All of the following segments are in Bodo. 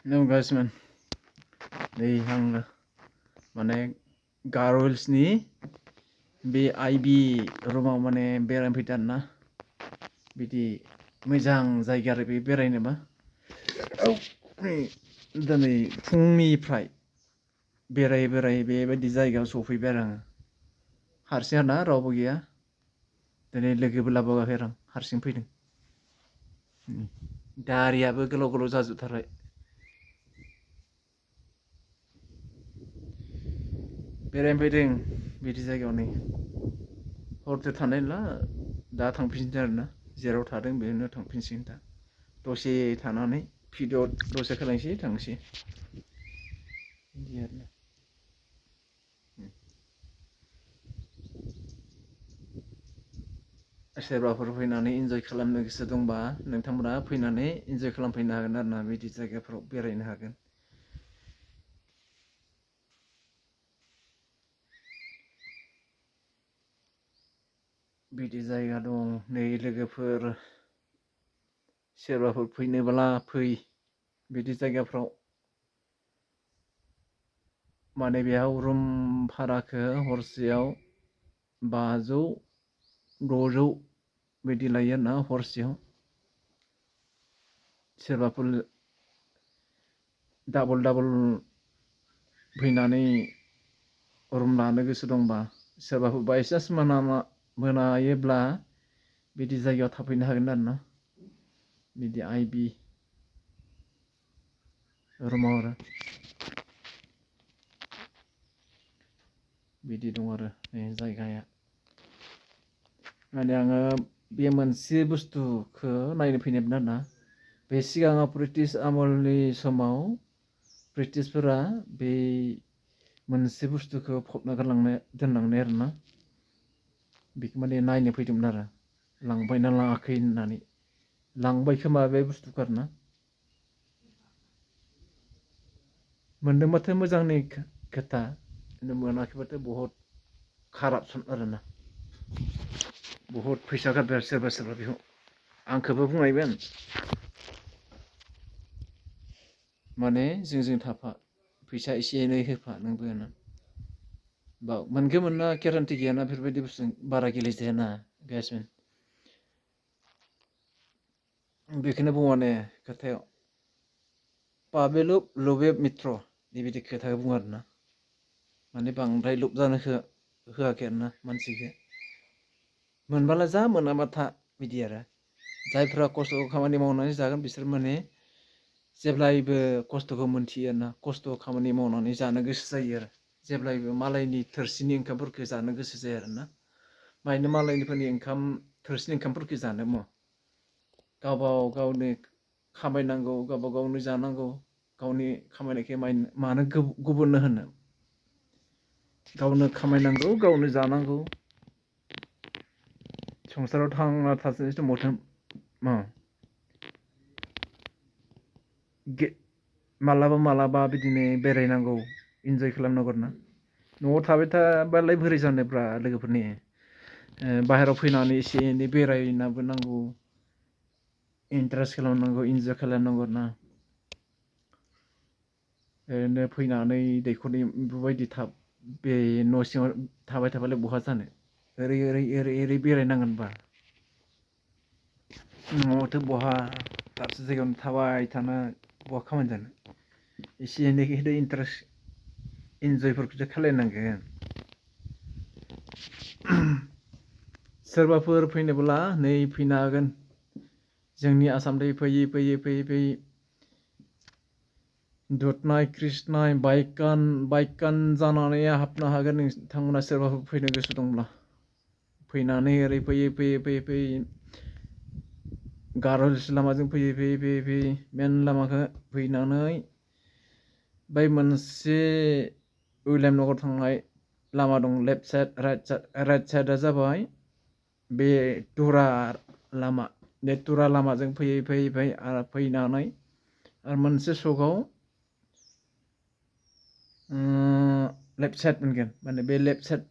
No guys man, नै आङो माने गारवेल्सनि बे आइबि रुमाव माने बेरायनो फैदों आरोना बिदि मोजां जायगा आरो बे बेरायनोबा दिनै फुंनिफ्राय बेरायै बेबायदि जायगायाव सफैबाय आरो आङो हारसिं आरोना रावबो गैया दिनै लोगोबो लाबोआखै आरो आं हारसिं फैदों दारियाबो गोलाव जाजोबथारबाय बेरायनो फैदों बिदि जायगायाव नै हरसे थानाय नंला दा थांफिनसै आरोना जेराव थादों बेयावनो थांफिनसिगोन दा दसे थानानै भिडिअ दसे खालायनोसै थांसै बिदि आरोना सोरबाफोर फैनानै इन्जय खालामनो गोसो दंबा नोंथांमोना फैनानै इन्जय खालामफैनो हागोन आरोना बिदि जायगाफोराव बेरायनो हागोन बिदि जायगा दं नै लोगोफोर सोरबाफोर फैनोब्ला फै बिदि जायगाफ्राव माने बेयाव रुम भाराखौ हरसेयाव 500 600 बिदि लायो आरोना हरसेयाव सोरबाफोर डाबल फैनानै रुम लानो गोसो दंबा सोरबाफोर बायसान्स मोनायोब्ला बिदि जायगायाव थाफैनो हागोन आरोना बिदि आइबि रुमाव आरो बिदि दं आरो बे जायगाया माने आङो बे मोनसे बुस्थुखौ नायनो फैनायमोन आरोना बे सिगाङाव ब्रिटिश आमुलनि समाव ब्रिटिशफोरा बे मोनसे बुस्थुखौ फबना दोनलांनाय आरोना बेखौ माने नायनो फैदोंमोन आरो लांबायना लाङाखै होननानै लांबाय खोमा बे बुस्थुखौ आरोना मोनदोंबाथ' मोजांनि खोथा खिन्थु मोनाखैबाथ' बहुद कारापसन आरोना बहुद फैसा गारबाय आरो सोरबा बेखौ आंखौबो बुंनायमोन माने जोंजों थाफा फैसा एसे एनै होफा नोंबो होना बा मोनगोन मोना गेरान्टि गैयाना बेफोरबायदि बुस्थु बारा गेलेजायाना गाइसमोन बेखौनो बुङो माने खोथायाव पाबेलु लुबे मित्र बेबायदि खोथाखौ बुङो आरोना माने बांद्राय लब जानो होआखै आरोना मानसिखौ मोनबालाय जा मोनाबा था बिदि आरो जायफ्रा खस्थ' खामानि मावनानै जागोन बिसोर माने जेब्लायबो खस्थ'खौ मोनथियो आरोना खस्थ' खामानि मावनानै जानो गोसो जायो आरो जेब्लायबो मालायनि थोरसिनि ओंखामफोरखौ जानो गोसो जाया आरोना मायनो मालायनिफोरनि थोरसिनि ओंखामफोरखौ जानो गावनो खामायनांगौ गावबा गावनो जानांगौ गावनि खामायनायखौ मानो गुबुननो होनो गावनो खामायनांगौ गावनो जानांगौ संसाराव थांना थासान्दि समाव मालाबा बिदिनो बेरायनांगौ इन्जय खालामनांगौ आरोना न'आव थाबाय थाबालाय बोरै जानोब्रा लोगोफोरनि बाहेरायाव फैनानै एसे एनै बेरायनाबो नांगौ इन्टारेस्ट खालामनांगौ इन्जय खालामनांगौ ना ओरैनो फैनानै दैखरनि बेबायदि बे न' सिङाव थाबाय थाबालाय बहा जानो ओरै बेरायनांगोनबा न'आवथ' बहा दाबसे जायगायावनो थाबाय थानो बहा खामानि जानो एसे एनैखौथ' इन्टारेस्ट इन्जयफोरखौसो खालायनांगोन सोरबाफोर फैनोब्ला नै फैनो हागोन जोंनि आसामनिफ्राय फैयै दुधनाय कृष्णाय बाइकान जानानै हाबनो हागोन नोंथांमोना सोरबाफोर फैनो गोसो दंब्ला फैनानै ओरै फैयै गार'ज लामाजों फैयै मेन लामाखौ फैनानै बै मोनसे उइलियाम नगर थांनाय लामा दं लेफ्ट साइड राइट साइडआ जाबाय बे तुरा लामा बे तुरा लामाजों फैयै आरो फैनानै आरो मोनसे सकआव लेफ्ट साइड मोनगोन माने बे लेफ्ट साइड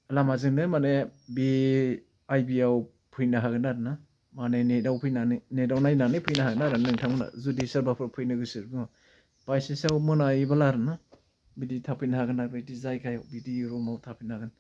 लामाजोंनो माने बे आइबिआव फैनो हागोन आरो ना माने नेटआव नायनानै फैनो हागोन आरो नोंथांमोना जुदि सोरबाफोर फैनो गोसो दङ बायसेसआव मोनायोबोला आरो ना बिदि थाफैनो हागोन आरो बिदि जायगायाव बिदि रुमाव थाफैनो हागोन